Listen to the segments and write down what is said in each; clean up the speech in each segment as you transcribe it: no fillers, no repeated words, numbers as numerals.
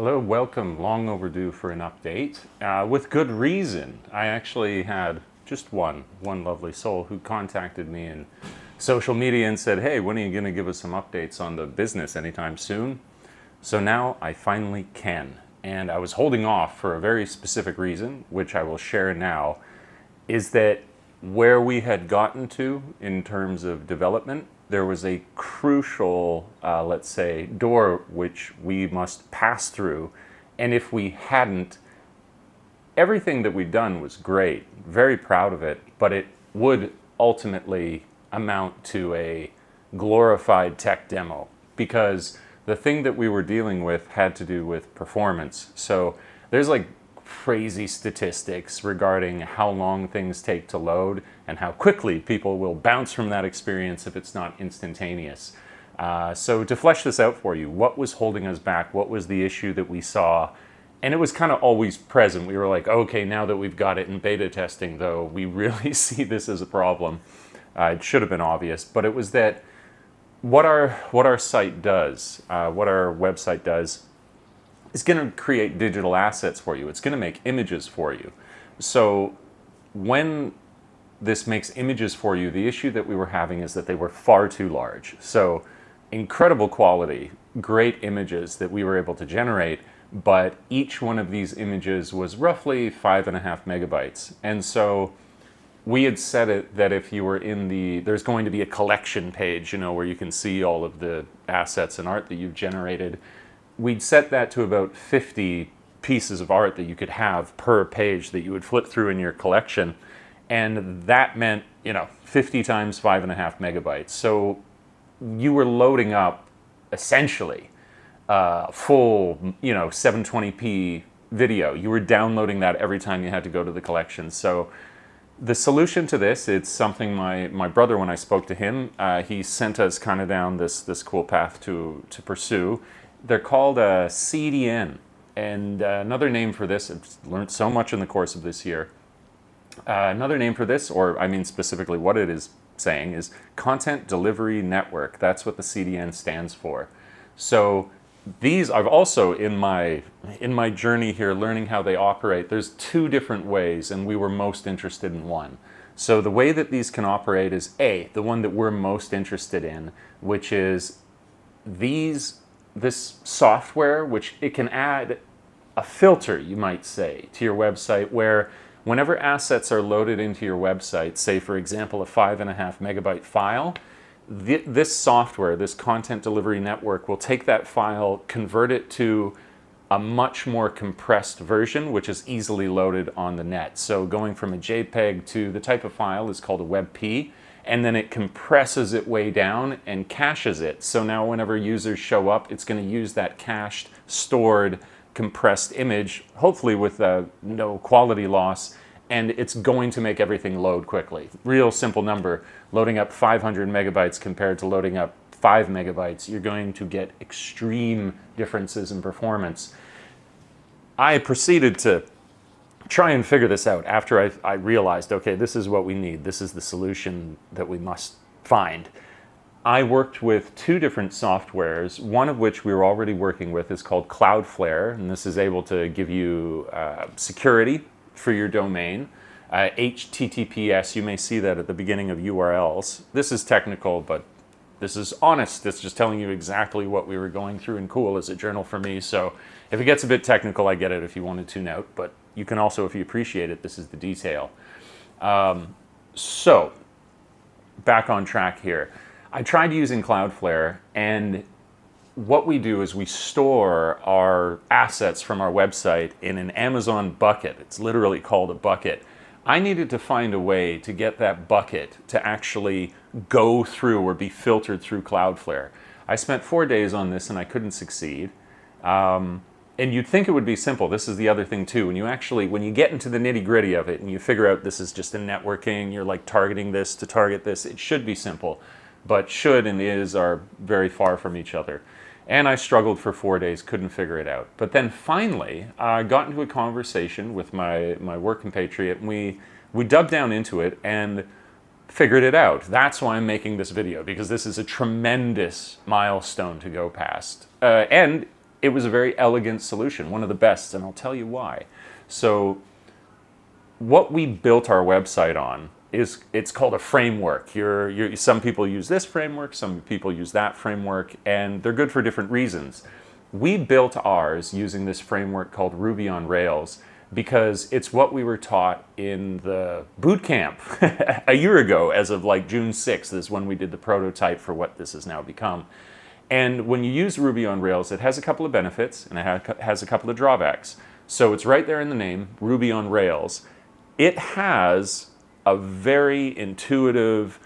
Hello, welcome. Long overdue for an update. With good reason. I actually had just one lovely soul who contacted me in social media and said, hey, when are you going to give us some updates on the business anytime soon? So now I finally can. And I was holding off for a very specific reason, which I will share now, is that where we had gotten to in terms of development, there was a crucial, let's say, door which we must pass through. And if we hadn't, everything that we'd done was great, very proud of it, but it would ultimately amount to a glorified tech demo because the thing that we were dealing with had to do with performance. So there's like crazy statistics regarding how long things take to load and how quickly people will bounce from that experience if it's not instantaneous. So to flesh this out for you, what was holding us back? What was the issue that we saw? And it was kind of always present. We were like, okay, now that we've got it in beta testing, though, we really see this as a problem. It should have been obvious, but it was that what our site does, what our website does, is going to create digital assets for you. It's going to make images for you. So when this makes images for you, the issue that we were having is that they were far too large. So incredible quality, great images that we were able to generate, but each one of these images was roughly 5.5 megabytes. And so we had set it that if you were in there's going to be a collection page, where you can see all of the assets and art that you've generated. We'd set that to about 50 pieces of art that you could have per page that you would flip through in your collection. And that meant, 50 times 5.5 megabytes. So you were loading up essentially full, 720p video. You were downloading that every time you had to go to the collection. So the solution to this, it's something my brother, when I spoke to him, he sent us kind of down this cool path to pursue. They're called a CDN, and another name for this, I've learned so much in the course of this year. Another name for this, or I mean specifically what it is saying, is Content Delivery Network. That's what the CDN stands for. So these, I've also, in my journey here, learning how they operate, there's two different ways, and we were most interested in one. So the way that these can operate is the one that we're most interested in, which is this software, which it can add a filter, you might say, to your website, where whenever assets are loaded into your website, say for example a 5.5 megabyte file, this software, this content delivery network, will take that file, convert it to a much more compressed version, which is easily loaded on the net. So going from a JPEG to the type of file is called a WebP, and then it compresses it way down and caches it. So now whenever users show up, it's going to use that cached, stored, compressed image, hopefully with no quality loss, and it's going to make everything load quickly. Real simple number, loading up 500 megabytes compared to loading up 5 megabytes, you're going to get extreme differences in performance. I proceeded to try and figure this out after I realized, okay, this is what we need. This is the solution that we must find. I worked with two different softwares, one of which we were already working with is called Cloudflare, and this is able to give you security for your domain. HTTPS, you may see that at the beginning of URLs. This is technical, but this is honest. It's just telling you exactly what we were going through, and cool as a journal for me. So if it gets a bit technical, I get it if you want to tune out, but you can also, if you appreciate it, this is the detail. So back on track here. I tried using Cloudflare, and what we do is we store our assets from our website in an Amazon bucket. It's literally called a bucket. I needed to find a way to get that bucket to actually go through or be filtered through Cloudflare. I spent 4 days on this and I couldn't succeed. And you'd think it would be simple. This is the other thing too. When you get into the nitty gritty of it and you figure out this is just a networking, you're like targeting this to target this, it should be simple. But should and is are very far from each other. And I struggled for 4 days, couldn't figure it out. But then finally, I got into a conversation with my work compatriot, and we dug down into it and figured it out. That's why I'm making this video, because this is a tremendous milestone to go past. And it was a very elegant solution, one of the best, and I'll tell you why. So what we built our website on is, it's called a framework. Some people use this framework, some people use that framework, and they're good for different reasons. We built ours using this framework called Ruby on Rails because it's what we were taught in the boot camp a year ago. As of like June 6th is when we did the prototype for what this has now become. And when you use Ruby on Rails, it has a couple of benefits and it has a couple of drawbacks. So it's right there in the name, Ruby on Rails. It has a very intuitive,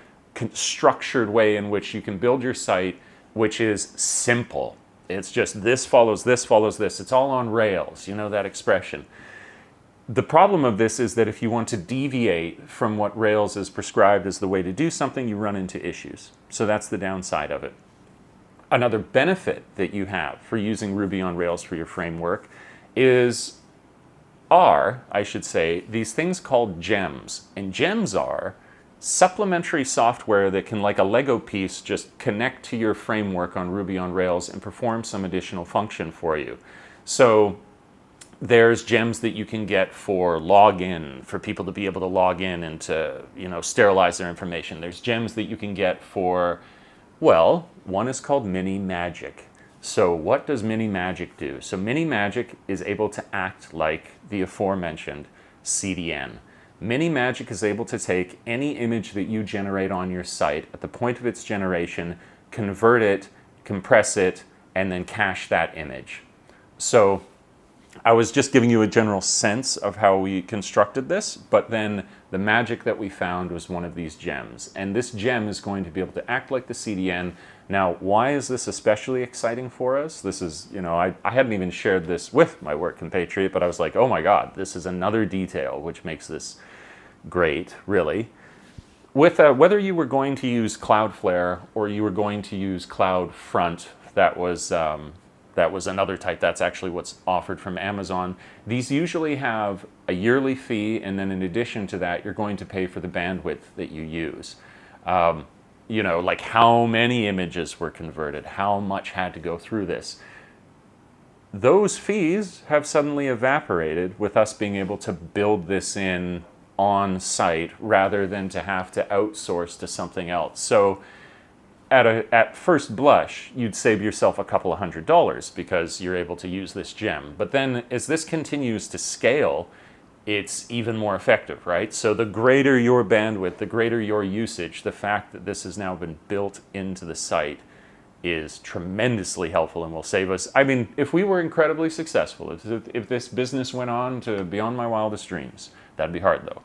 structured way in which you can build your site, which is simple. It's just this follows this follows this. It's all on Rails, you know that expression. The problem of this is that if you want to deviate from what Rails is prescribed as the way to do something, you run into issues. So that's the downside of it. Another benefit that you have for using Ruby on Rails for your framework are, I should say, these things called gems. And gems are supplementary software that can, like a Lego piece, just connect to your framework on Ruby on Rails and perform some additional function for you. So there's gems that you can get for login, for people to be able to log in and to, sterilize their information. There's gems that you can get for, well, one is called Mini Magic. So what does Mini Magic do? So Mini Magic is able to act like the aforementioned CDN. Mini Magic is able to take any image that you generate on your site at the point of its generation, convert it, compress it, and then cache that image. So I was just giving you a general sense of how we constructed this, but then the magic that we found was one of these gems. And this gem is going to be able to act like the CDN. Now, why is this especially exciting for us? This is, I hadn't even shared this with my work compatriot, but I was like, oh my God, this is another detail which makes this great, really. With whether you were going to use Cloudflare or you were going to use CloudFront, that was another type. That's actually what's offered from Amazon. These usually have a yearly fee, and then in addition to that, you're going to pay for the bandwidth that you use. Like how many images were converted, how much had to go through this. Those fees have suddenly evaporated with us being able to build this in on site rather than to have to outsource to something else. So at first blush, you'd save yourself a couple of $100 because you're able to use this gem. But then as this continues to scale, it's even more effective, right? So the greater your bandwidth, the greater your usage, the fact that this has now been built into the site is tremendously helpful and will save us. I mean, if we were incredibly successful, if this business went on to beyond my wildest dreams, that'd be hard though.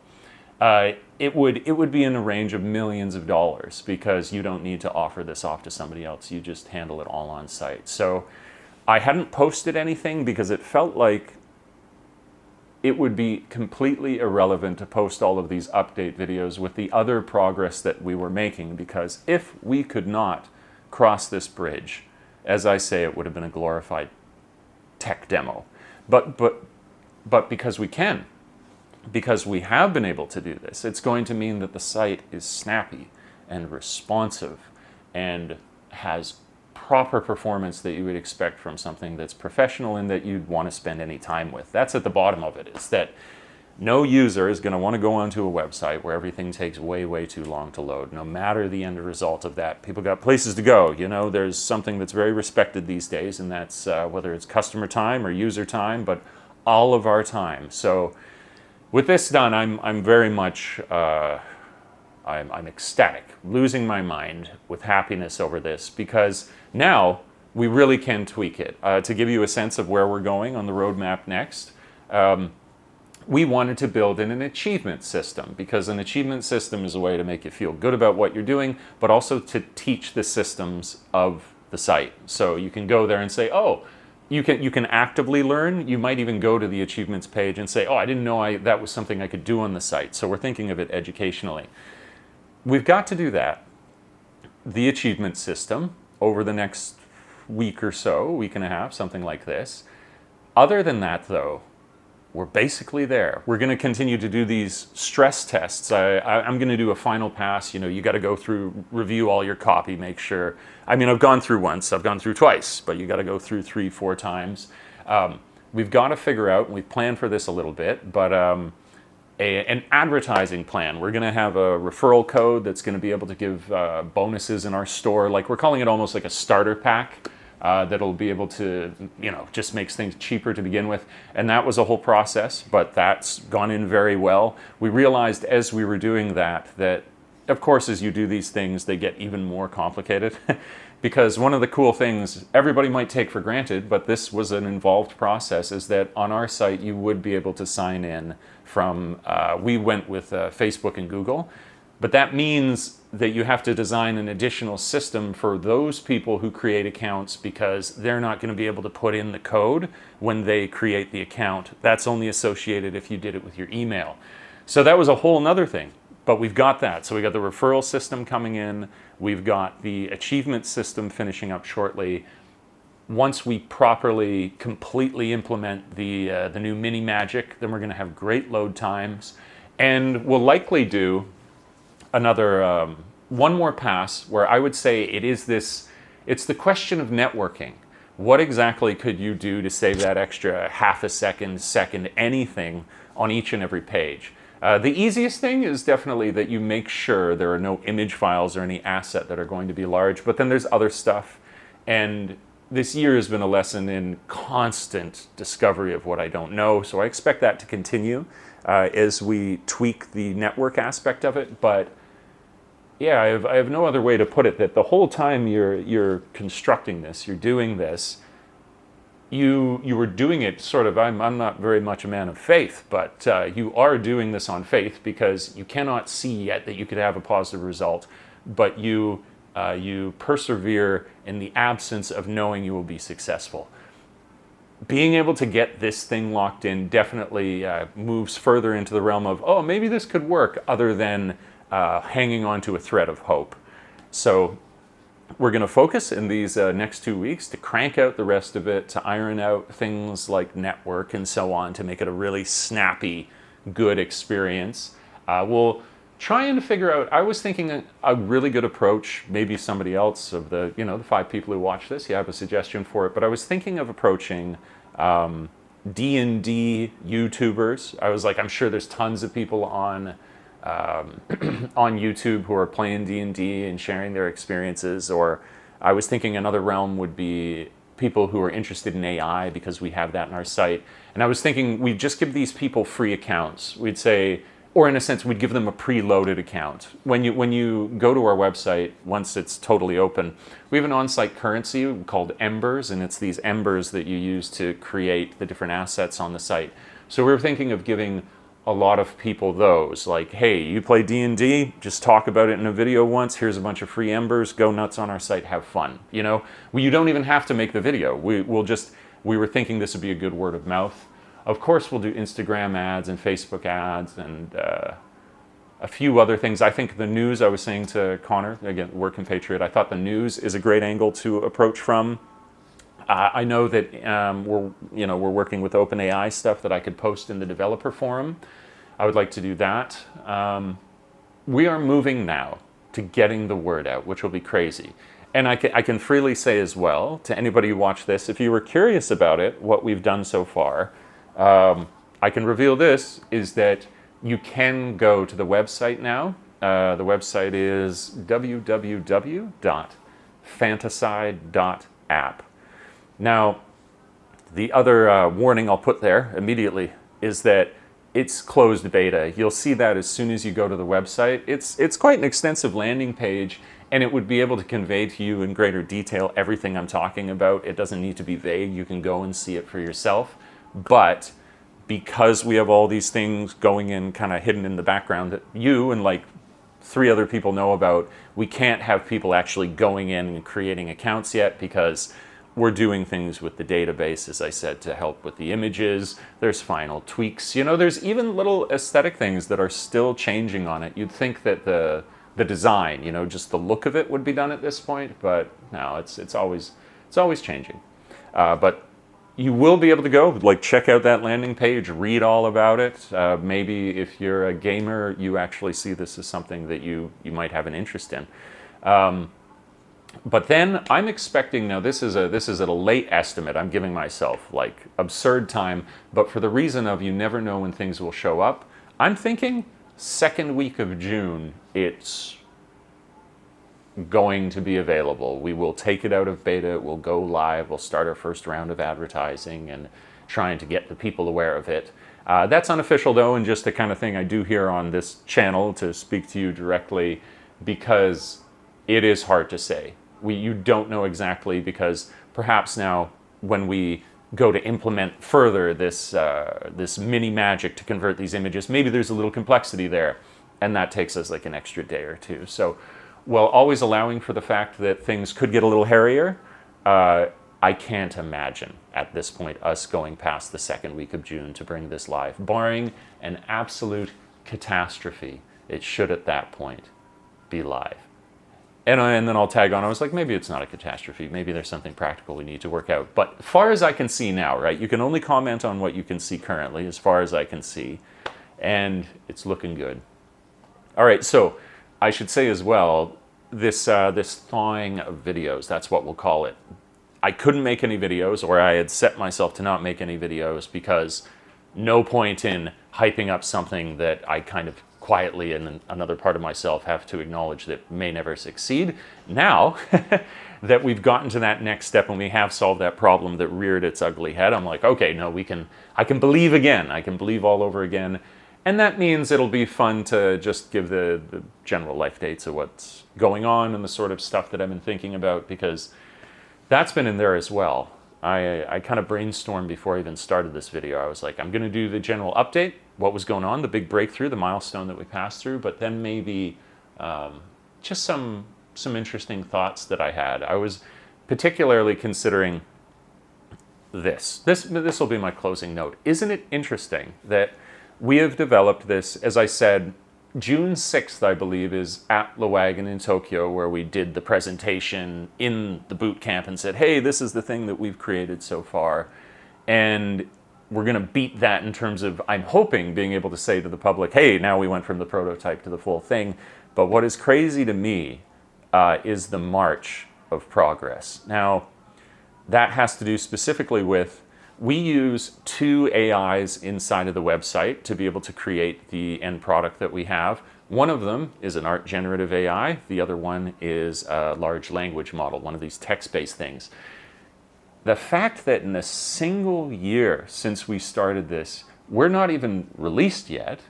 It would be in the range of millions of dollars because you don't need to offer this off to somebody else. You just handle it all on site. So I hadn't posted anything because it felt like it would be completely irrelevant to post all of these update videos with the other progress that we were making, because if we could not cross this bridge, as I say, it would have been a glorified tech demo. But because we can, because we have been able to do this, it's going to mean that the site is snappy and responsive and has proper performance that you would expect from something that's professional and that you'd want to spend any time with. That's at the bottom of it, is that no user is going to want to go onto a website where everything takes way, way too long to load, no matter the end result of that. People got places to go. There's something that's very respected these days, and that's whether it's customer time or user time, but all of our time. So with this done, I'm very much, I'm ecstatic, losing my mind with happiness over this, because now we really can tweak it. To give you a sense of where we're going on the roadmap next, we wanted to build in an achievement system, because an achievement system is a way to make you feel good about what you're doing, but also to teach the systems of the site. So you can go there and say, oh, you can actively learn. You might even go to the achievements page and say, oh, I didn't know that was something I could do on the site. So we're thinking of it educationally. We've got to do that. The achievement system over the next week or so, week and a half, something like this. Other than that, though, we're basically there. We're going to continue to do these stress tests. I'm going to do a final pass. You got to go through, review all your copy, make sure. I mean, I've gone through once, I've gone through twice, but you got to go through 3-4 times. We've got to figure out, and we've planned for this a little bit, but an advertising plan. We're going to have a referral code that's going to be able to give bonuses in our store. Like, we're calling it almost like a starter pack. That'll be able to, just makes things cheaper to begin with. And that was a whole process, but that's gone in very well. We realized as we were doing that, of course, as you do these things, they get even more complicated. Because one of the cool things everybody might take for granted, but this was an involved process, is that on our site, you would be able to sign in from, we went with Facebook and Google. But that means that you have to design an additional system for those people who create accounts, because they're not going to be able to put in the code when they create the account. That's only associated if you did it with your email. So that was a whole nother thing. But we've got that. So we got the referral system coming in. We've got the achievement system finishing up shortly. Once we properly, completely implement the new mini magic, then we're going to have great load times. And we'll likely do another one more pass where I would say it's the question of networking. What exactly could you do to save that extra half a second, anything on each and every page? The easiest thing is definitely that you make sure there are no image files or any asset that are going to be large, but then there's other stuff. And this year has been a lesson in constant discovery of what I don't know, so I expect that to continue as we tweak the network aspect of it. But yeah, I have no other way to put it, that the whole time you're constructing this, you're doing this, you were doing it sort of, I'm not very much a man of faith, but you are doing this on faith, because you cannot see yet that you could have a positive result, but you persevere in the absence of knowing you will be successful. Being able to get this thing locked in definitely moves further into the realm of, oh, maybe this could work, other than hanging on to a thread of hope. So we're going to focus in these next 2 weeks to crank out the rest of it, to iron out things like network and so on, to make it a really snappy, good experience. We'll try and figure out, I was thinking a really good approach, maybe somebody else of the 5 people who watch this, you have a suggestion for it, but I was thinking of approaching D&D YouTubers. I was like, I'm sure there's tons of people on YouTube who are playing D&D and sharing their experiences. Or I was thinking another realm would be people who are interested in AI, because we have that in our site. And I was thinking we'd just give these people free accounts. We'd say, or in a sense, we'd give them a preloaded account. When you go to our website, once it's totally open, we have an on-site currency called Embers, and it's these Embers that you use to create the different assets on the site. So we were thinking of giving a lot of people those, like, hey, you play D&D, just talk about it in a video once, here's a bunch of free Embers, go nuts on our site, have fun. You don't even have to make the video. We were thinking this would be a good word of mouth. Of course, we'll do Instagram ads and Facebook ads and a few other things. I think the news, I was saying to Connor, again, working patriot, I thought the news is a great angle to approach from. I know that we're working with OpenAI stuff that I could post in the developer forum. I would like to do that. We are moving now to getting the word out, which will be crazy. And I can freely say as well to anybody who watched this, if you were curious about it, what we've done so far, I can reveal this, is that you can go to the website now. The website is www.fantasai.app. Now, the other warning I'll put there immediately is that it's closed beta. You'll see that as soon as you go to the website. It's quite an extensive landing page, and it would be able to convey to you in greater detail everything I'm talking about. It doesn't need to be vague. You can go and see it for yourself. But because we have all these things going in, kind of hidden in the background that you and like 3 other people know about, we can't have people actually going in and creating accounts yet, because we're doing things with the database, as I said, to help with the images. There's final tweaks. There's even little aesthetic things that are still changing on it. You'd think that the design, just the look of it would be done at this point, but no, it's always changing. But you will be able to go, like, check out that landing page, read all about it. Maybe if you're a gamer, you actually see this as something that you might have an interest in. But then I'm expecting, now this is at a late estimate, I'm giving myself like absurd time, but for the reason of you never know when things will show up, I'm thinking second week of June it's going to be available. We will take it out of beta, it will go live, we'll start our first round of advertising and trying to get the people aware of it. That's unofficial though, and just the kind of thing I do here on this channel to speak to you directly, because it is hard to say. You don't know exactly, because perhaps now when we go to implement further this mini magic to convert these images, maybe there's a little complexity there, and that takes us like an extra day or two. So while always allowing for the fact that things could get a little hairier, I can't imagine at this point us going past the second week of June to bring this live. Barring an absolute catastrophe, it should at that point be live. And then I'll tag on, I was like, maybe it's not a catastrophe. Maybe there's something practical we need to work out. But as far as I can see now, right, you can only comment on what you can see currently, as far as I can see. And it's looking good. All right, so I should say as well, this thawing of videos, that's what we'll call it. I couldn't make any videos, or I had set myself to not make any videos, because no point in hyping up something that I kind of quietly in another part of myself have to acknowledge that may never succeed. Now that we've gotten to that next step and we have solved that problem that reared its ugly head, I'm like, okay, no, I can believe again. I can believe all over again. And that means it'll be fun to just give the general life dates of what's going on and the sort of stuff that I've been thinking about, because that's been in there as well. I kind of brainstormed before I even started this video. I was like, I'm going to do the general update, what was going on, the big breakthrough, the milestone that we passed through, but then maybe just some interesting thoughts that I had. I was particularly considering this. This will be my closing note. Isn't it interesting that we have developed this, as I said, June 6th, I believe, is at Lewagon in Tokyo, where we did the presentation in the boot camp and said, hey, this is the thing that we've created so far. And we're going to beat that in terms of, I'm hoping, being able to say to the public, hey, now we went from the prototype to the full thing. But what is crazy to me is the march of progress. Now, that has to do specifically with, we use 2 AIs inside of the website to be able to create the end product that we have. One of them is an art generative AI. The other one is a large language model, one of these text-based things. The fact that in a single year since we started this, we're not even released yet,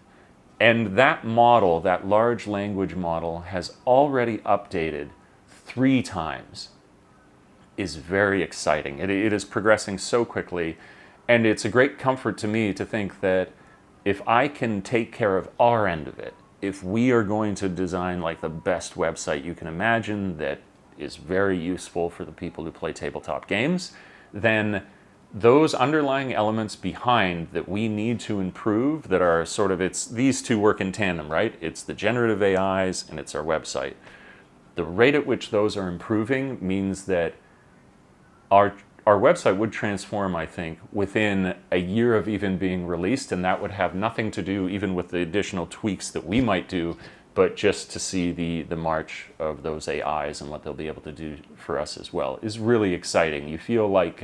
and that model, that large language model, has already updated 3 times, is very exciting. It is progressing so quickly, and it's a great comfort to me to think that if I can take care of our end of it, if we are going to design like the best website you can imagine that is very useful for the people who play tabletop games, then those underlying elements behind that we need to improve, that are sort of, it's these 2 work in tandem, right? It's the generative AIs and it's our website. The rate at which those are improving means that our website would transform, I think, within a year of even being released, and that would have nothing to do even with the additional tweaks that we might do, but just to see the march of those AIs and what they'll be able to do for us as well is really exciting. You feel like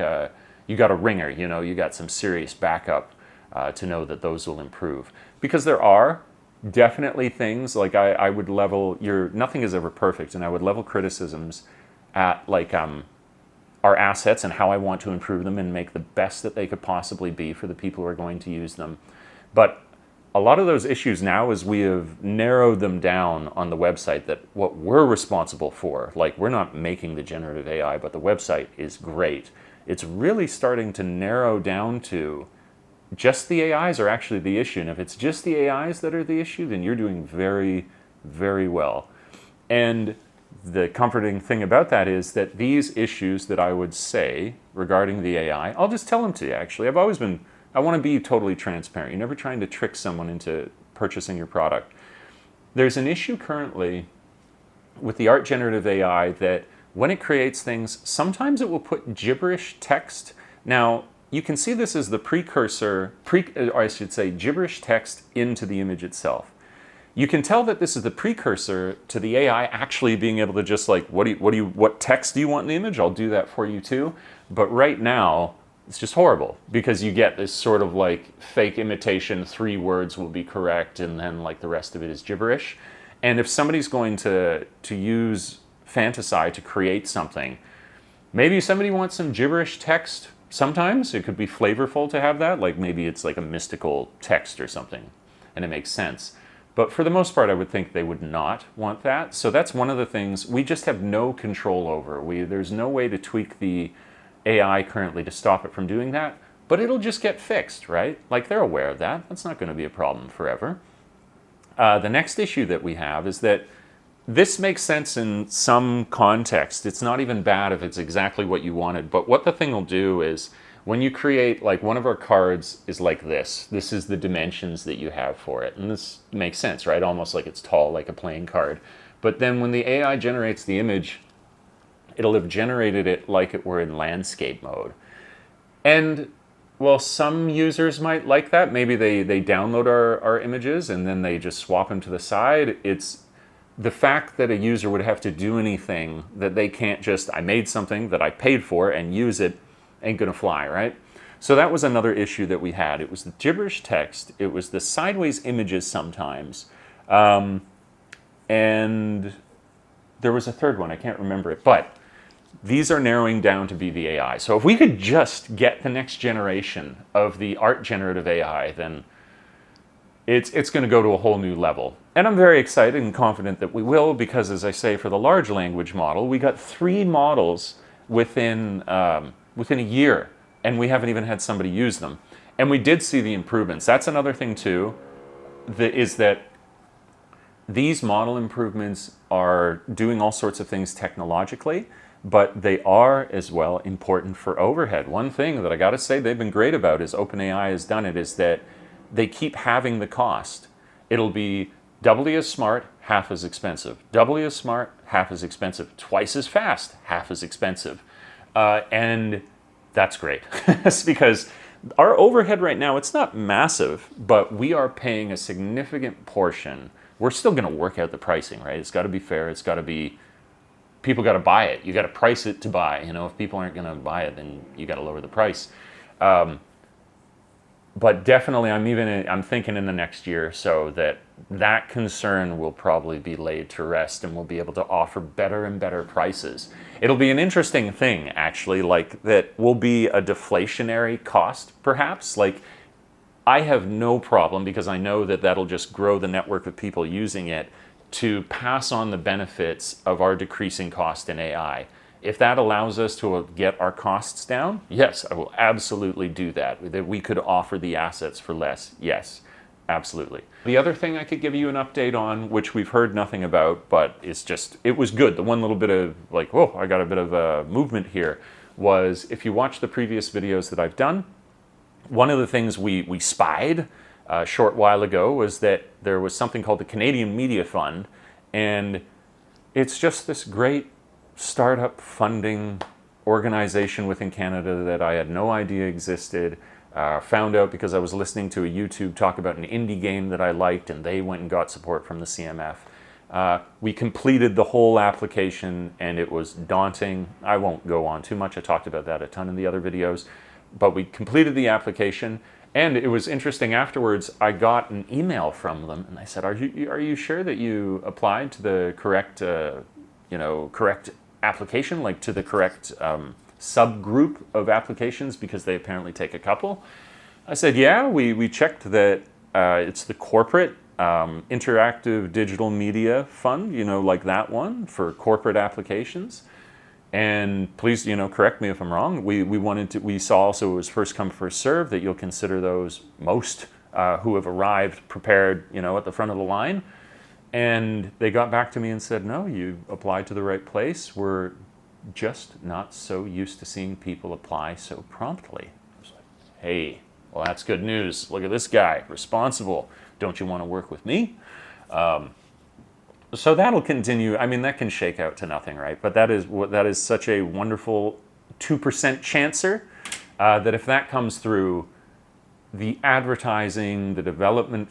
you got a ringer, you know, you got some serious backup to know that those will improve. Because there are definitely things, like I would level, nothing is ever perfect, and I would level criticisms at like our assets and how I want to improve them and make the best that they could possibly be for the people who are going to use them. But a lot of those issues now, as we have narrowed them down on the website, that what we're responsible for, like we're not making the generative AI, but the website is great. It's really starting to narrow down to just the AIs are actually the issue. And if it's just the AIs that are the issue, then you're doing very, very well. And the comforting thing about that is that these issues that I would say regarding the AI, I'll just tell them to you, actually. I want to be totally transparent. You're never trying to trick someone into purchasing your product. There's an issue currently with the art generative AI that when it creates things, sometimes it will put gibberish text. Now, you can see this as the precursor, or I should say gibberish text into the image itself. You can tell that this is the precursor to the AI actually being able to just like, what text do you want in the image? I'll do that for you too. But right now, it's just horrible because you get this sort of like fake imitation, 3 words will be correct, and then like the rest of it is gibberish. And if somebody's going to use fantasai to create something, maybe somebody wants some gibberish text. Sometimes it could be flavorful to have that, like maybe it's like a mystical text or something, and it makes sense. But for the most part, I would think they would not want that. So that's one of the things we just have no control over. There's no way to tweak the AI currently to stop it from doing that, but it'll just get fixed, right? Like they're aware of that. That's not going to be a problem forever. The next issue that we have is that this makes sense in some context. It's not even bad if it's exactly what you wanted, but what the thing will do is when you create, like one of our cards is like this. This is the dimensions that you have for it. And this makes sense, right? Almost like it's tall, like a playing card. But then when the AI generates the image, it'll have generated it like it were in landscape mode. And well, some users might like that. Maybe they download our images and then they just swap them to the side. It's the fact that a user would have to do anything that they can't just, I made something that I paid for and use it, ain't gonna fly, right? So that was another issue that we had. It was the gibberish text, it was the sideways images sometimes, and there was a third one, I can't remember it, but these are narrowing down to be the AI. So if we could just get the next generation of the art generative AI, then it's going to go to a whole new level. And I'm very excited and confident that we will, because as I say, for the large language model, we got 3 models within a year, and we haven't even had somebody use them. And we did see the improvements. That's another thing too, that these model improvements are doing all sorts of things technologically, but they are as well important for overhead. One thing that I gotta say they've been great about is OpenAI has done it, is that they keep having the cost. It'll be doubly as smart, half as expensive. Doubly as smart, half as expensive. Twice as fast, half as expensive. And that's great. It's because our overhead right now, it's not massive, but we are paying a significant portion. We're still going to work out the pricing, right? It's got to be fair. It's got to be, people got to buy it. You got to price it to buy. You know, if people aren't going to buy it, then you got to lower the price. But definitely, I'm thinking in the next year or so that concern will probably be laid to rest, and we'll be able to offer better and better prices. It'll be an interesting thing, actually, like that will be a deflationary cost, perhaps. Like, I have no problem, because I know that that'll just grow the network of people using it, to pass on the benefits of our decreasing cost in AI. If that allows us to get our costs down, yes, I will absolutely do that. That we could offer the assets for less, yes, absolutely. The other thing I could give you an update on, which we've heard nothing about, but it was good. The one little bit of like, whoa, I got a bit of a movement here, was if you watch the previous videos that I've done, one of the things we spied a short while ago was that there was something called the Canadian Media Fund, and it's just this great startup funding organization within Canada that I had no idea existed. Found out because I was listening to a YouTube talk about an indie game that I liked, and they went and got support from the CMF. We completed the whole application, and it was daunting. I won't go on too much. I talked about that a ton in the other videos. But we completed the application, and it was interesting afterwards. I got an email from them, and I said, "Are you sure that you applied to the correct correct application, like to the correct subgroup of applications, because they apparently take a couple?" I said, "Yeah, we checked that it's the corporate interactive digital media fund, like that one for corporate applications. And please, correct me if I'm wrong. We saw also it was first come, first serve, that you'll consider those most who have arrived prepared, at the front of the line." And they got back to me and said, "No, you applied to the right place. We're just not so used to seeing people apply so promptly." I was like, hey, well, that's good news. Look at this guy, responsible. Don't you want to work with me? So that'll continue. I mean, that can shake out to nothing, right? But that is such a wonderful 2% chancer that if that comes through, the advertising, the development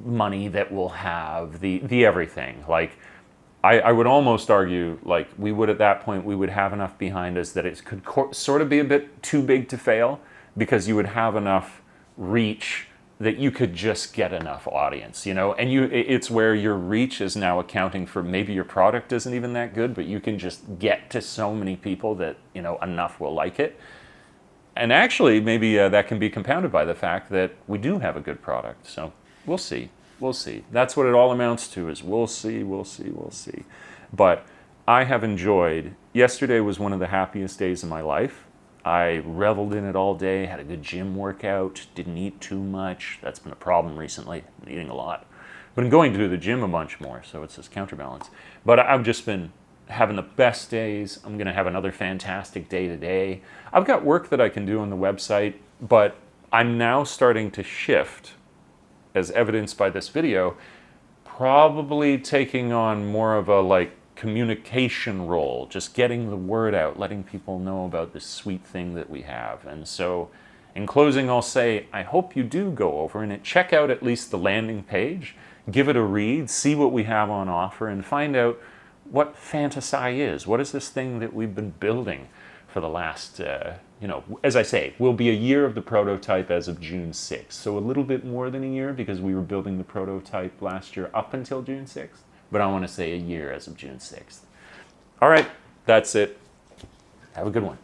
money that we'll have, the everything, like I would almost argue, like we would at that point, we would have enough behind us that it could sort of be a bit too big to fail, because you would have enough reach that you could just get enough audience, you know, and it's where your reach is now accounting for maybe your product isn't even that good, but you can just get to so many people that, you know, enough will like it. And actually, maybe that can be compounded by the fact that we do have a good product. So we'll see. We'll see. That's what it all amounts to, is we'll see, we'll see, we'll see. But I have enjoyed, yesterday was one of the happiest days of my life. I reveled in it all day, had a good gym workout, didn't eat too much. That's been a problem recently, I'm eating a lot. But I'm going to the gym a bunch more, so it's this counterbalance. But I've just been having the best days. I'm going to have another fantastic day today. I've got work that I can do on the website, but I'm now starting to shift, as evidenced by this video, probably taking on more of a like communication role, just getting the word out, letting people know about this sweet thing that we have. And so in closing, I'll say, I hope you do go over and check out at least the landing page, give it a read, see what we have on offer, and find out what fantasai is. What is this thing that we've been building for the last, you know, as I say, will be a year of the prototype as of June 6th. So a little bit more than a year, because we were building the prototype last year up until June 6th. But I want to say a year as of June 6th. All right, that's it. Have a good one.